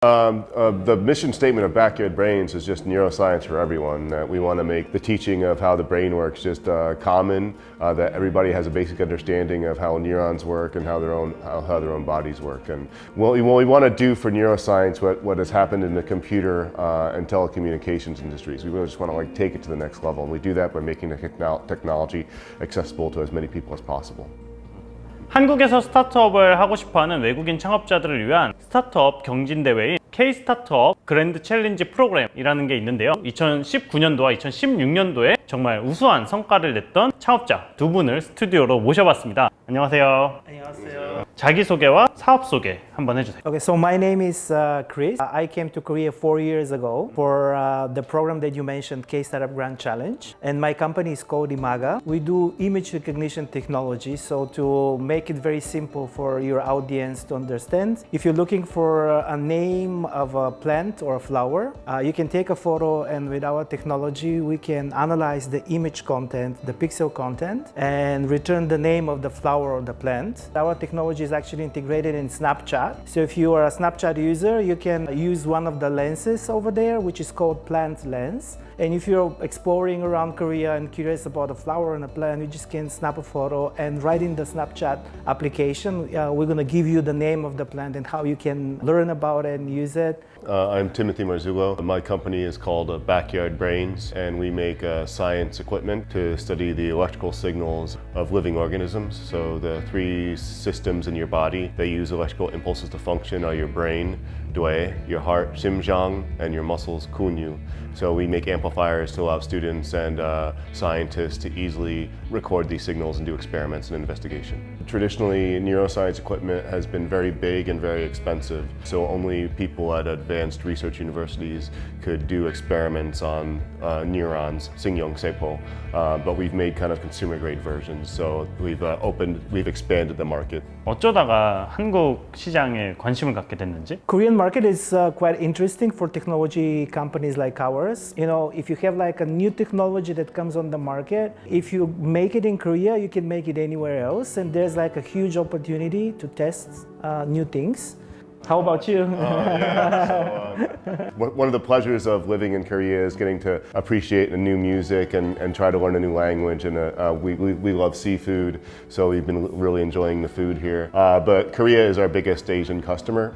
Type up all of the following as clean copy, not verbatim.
The mission statement of Backyard Brains is just neuroscience for everyone. That we want to make the teaching of how the brain works just common. That everybody has a basic understanding of how neurons work and how their own bodies work. And we want to do for neuroscience what has happened in the computer and telecommunications industries. We really just want to take it to the next level, and we do that by making the technology accessible to as many people as possible. 한국에서 스타트업을 하고 싶어하는 외국인 창업자들을 위한 스타트업 경진대회인 K-스타트업 그랜드 챌린지 프로그램이라는 게 있는데요. 2019년도와 2016년도에 정말 우수한 성과를 냈던 창업자 두 분을 스튜디오로 모셔봤습니다. 안녕하세요. 안녕하세요. 자기소개와 사업 소개 한번 해주세요. Okay, so my name is Chris. I came to Korea 4 years ago for the program that you mentioned, K-Startup Grand Challenge. And my company is called A르마가와. We do image recognition technology. So to make it very simple for your audience to understand, if you're looking for a name of a plant or a flower, you can take a photo, and with our technology, we can analyze the image content, the pixel content, and return the name of the flower or the plant. Our technology is actually integrated in Snapchat. So if you are a Snapchat user, you can use one of the lenses over there, which is called plant lens. And if you're exploring around Korea and curious about a flower and a plant, you just can snap a photo, and right in the Snapchat application, we're going to give you the name of the plant and how you can learn about it and use it. I'm Timothy Marzullo. My company is called Backyard Brains, and we make science equipment to study the electrical signals of living organisms. So the three systems in your body that use electrical impulses to function are your brain, due, your heart, 심장, and your muscles, 근육. So we make amplifiers to allow students and scientists to easily record these signals and do experiments and investigation. Traditionally, neuroscience equipment has been very big and very expensive, so only people at advanced research universities could do experiments on neurons, 생명체의. But we've made kind of consumer-grade versions, so we've expanded the market. 어쩌다가 한국 시장에 관심을 갖게 됐는지? Korean market is quite interesting for technology companies like ours. You know, if you have like a new technology that comes on the market, if you make it in Korea, you can make it anywhere else, and there's like a huge opportunity to test new things. How about you? One of the pleasures of living in Korea is getting to appreciate the new music and try to learn a new language. And we love seafood, so we've been really enjoying the food here. But Korea is our biggest Asian customer.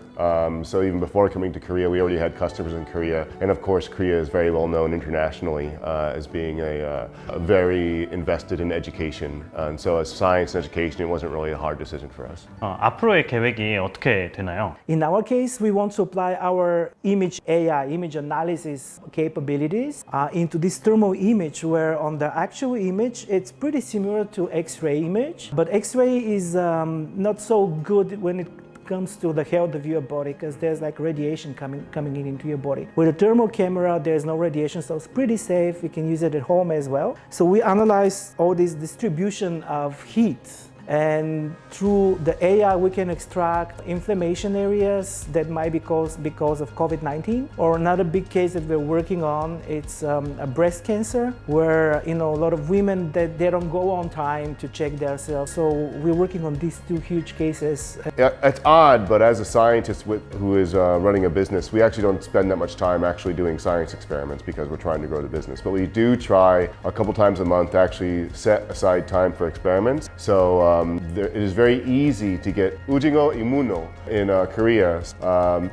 So even before coming to Korea, we already had customers in Korea. And of course, Korea is very well known internationally as being a very invested in education. And so as science and education, it wasn't really a hard decision for us. 앞으로의 계획이 어떻게 되나요? In our case, we want to apply our image AI, image analysis capabilities into this thermal image, where on the actual image, it's pretty similar to X-ray image, but X-ray is not so good when it comes to the health of your body, because there's like radiation coming into your body. With a thermal camera, there's no radiation, so it's pretty safe. You can use it at home as well. So we analyze all this distribution of heat. And through the AI, we can extract inflammation areas that might be caused because of COVID-19. Or another big case that we're working on, it's a breast cancer, where a lot of women that they don't go on time to check themselves. So we're working on these two huge cases. Yeah, it's odd, but as a scientist who is running a business, we actually don't spend that much time actually doing science experiments because we're trying to grow the business. But we do try a couple times a month to actually set aside time for experiments. So it is very easy to get 우징어 이문어 in Korea.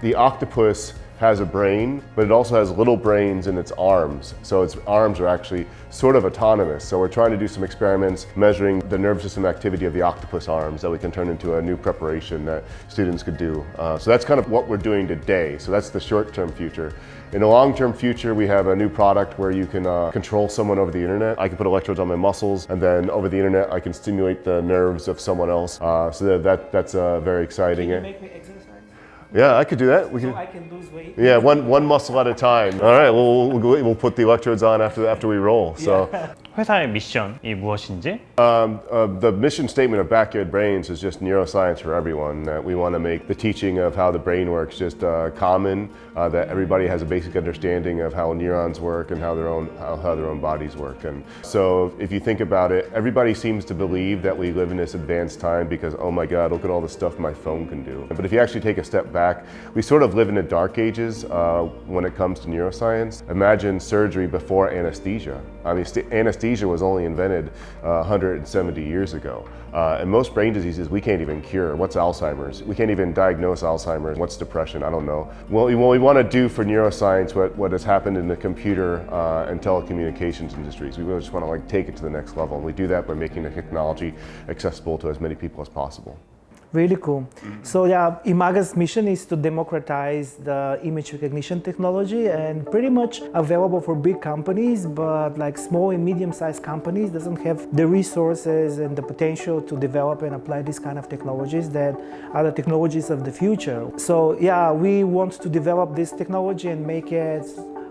The octopus has a brain, but it also has little brains in its arms. So its arms are actually sort of autonomous. So we're trying to do some experiments measuring the nervous system activity of the octopus arms that we can turn into a new preparation that students could do. So that's kind of what we're doing today. So that's the short-term future. In the long-term future, we have a new product where you can control someone over the internet. I can put electrodes on my muscles, and then over the internet, I can stimulate the nerves of someone else. So that's very exciting. Can you make me exercise? Yeah, I could do that. So I can lose weight? Yeah, one muscle at a time. All right, we'll put the electrodes on after we roll. So. Yeah. 회사의 미션이 무엇인지? The mission statement of Backyard Brains is just neuroscience for everyone. That we want to make the teaching of how the brain works just common. That everybody has a basic understanding of how neurons work and how their own bodies work. And so, if you think about it, everybody seems to believe that we live in this advanced time because, oh my God, look at all the stuff my phone can do. But if you actually take a step back, we sort of live in the dark ages when it comes to neuroscience. Imagine surgery before anesthesia. I mean, anesthesia was only invented 170 years ago. And most brain diseases we can't even cure. What's Alzheimer's? We can't even diagnose Alzheimer's. What's depression? I don't know. Well, we want to do for neuroscience what has happened in the computer and telecommunications industries. We really just want to take it to the next level. And we do that by making the technology accessible to as many people as possible. Really cool. So yeah, Imaga's mission is to democratize the image recognition technology and pretty much available for big companies, but like small and medium-sized companies doesn't have the resources and the potential to develop and apply these kind of technologies that are the technologies of the future. So yeah, we want to develop this technology and make it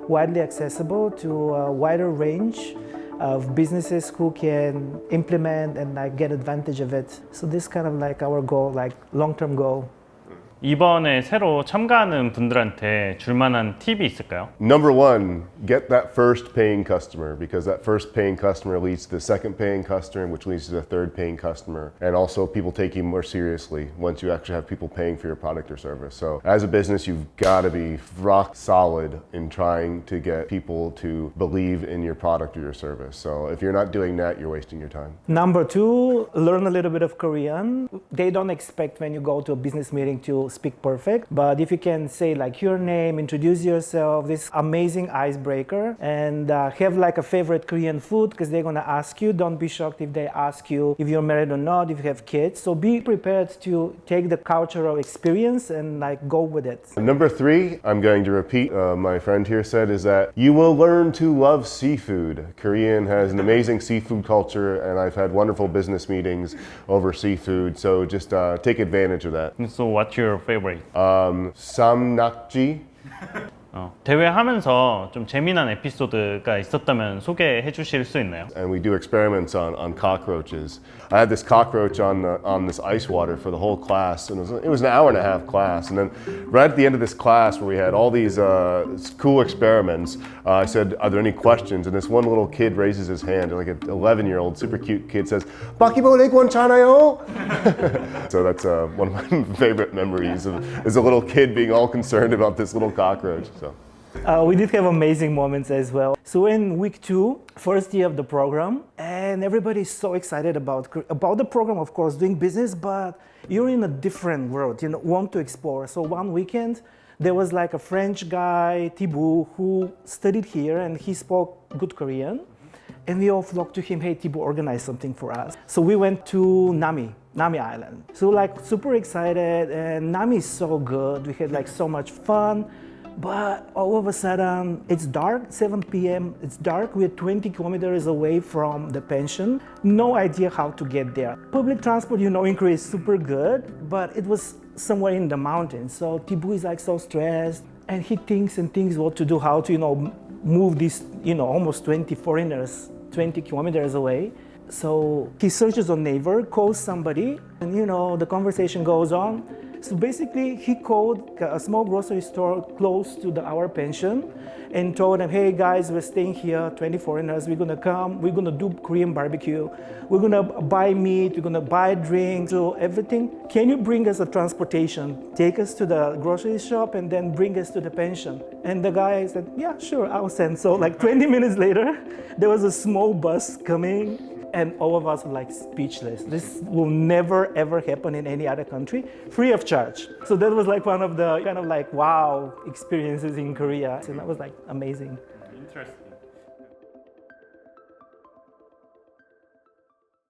widely accessible to a wider range of businesses who can implement and get advantage of it. So this is kind of our goal, long-term goal. 이번에 새로 참가하는 분들한테 줄 만한 팁이 있을까요? Number one, get that first paying customer because that first paying customer leads to the second paying customer, which leads to the third paying customer. And also people take you more seriously once you actually have people paying for your product or service. So as a business, you've got to be rock solid in trying to get people to believe in your product or your service. So if you're not doing that, you're wasting your time. Number two, learn a little bit of Korean. They don't expect when you go to a business meeting to speak perfect, but if you can say your name, introduce yourself, this amazing icebreaker, and have a favorite Korean food because they're gonna ask you. Don't be shocked if they ask you if you're married or not, if you have kids. So be prepared to take the cultural experience and go with it. Number three, I'm going to repeat my friend here said, is that you will learn to love seafood. Korean has an amazing seafood culture, and I've had wonderful business meetings over seafood, so just take advantage of that. So what's your favorite? samnakji. 대회하면서 좀 재미난 에피소드가 있었다면 소개해 주실 수 있나요? And we do experiments on cockroaches. I had this cockroach on this ice water for the whole class, and it was an hour and a half class. And then right at the end of this class, where we had all these cool experiments, I said, "Are there any questions?" And this one little kid raises his hand, like an 11-year-old, super cute kid, says, "바퀴벌레 괜찮아요?" So that's one of my favorite memories is a little kid being all concerned about this little cockroach. So. We did have amazing moments as well. So in week 2, first year of the program, and everybody is so excited about the program, of course, doing business, but you're in a different world, want to explore. So one weekend, there was a French guy, Thibaut, who studied here, and he spoke good Korean. And we all flocked to him, "Hey, Thibaut, organize something for us." So we went to Nami Island. So super excited, and Nami is so good. We had so much fun. But all of a sudden, it's dark, 7 p.m., it's dark, we're 20 kilometers away from the pension. No idea how to get there. Public transport, in Korea is super good, but it was somewhere in the mountains. So Thibaut is so stressed, and he thinks what to do, how to, move these, almost 20 foreigners 20 kilometers away. So he searches on Naver, calls somebody, and the conversation goes on. So basically, he called a small grocery store close to our pension and told them, "Hey guys, we're staying here, 20 foreigners, we're gonna come, we're gonna do Korean barbecue, we're gonna buy meat, we're gonna buy drinks, so everything. Can you bring us a transportation? Take us to the grocery shop and then bring us to the pension." And the guy said, "Yeah, sure, I'll send." So 20 minutes later, there was a small bus coming. And all of us were speechless. This will never ever happen in any other country, free of charge. So that was one of the kind of wow experiences in Korea. So that was amazing. Interesting.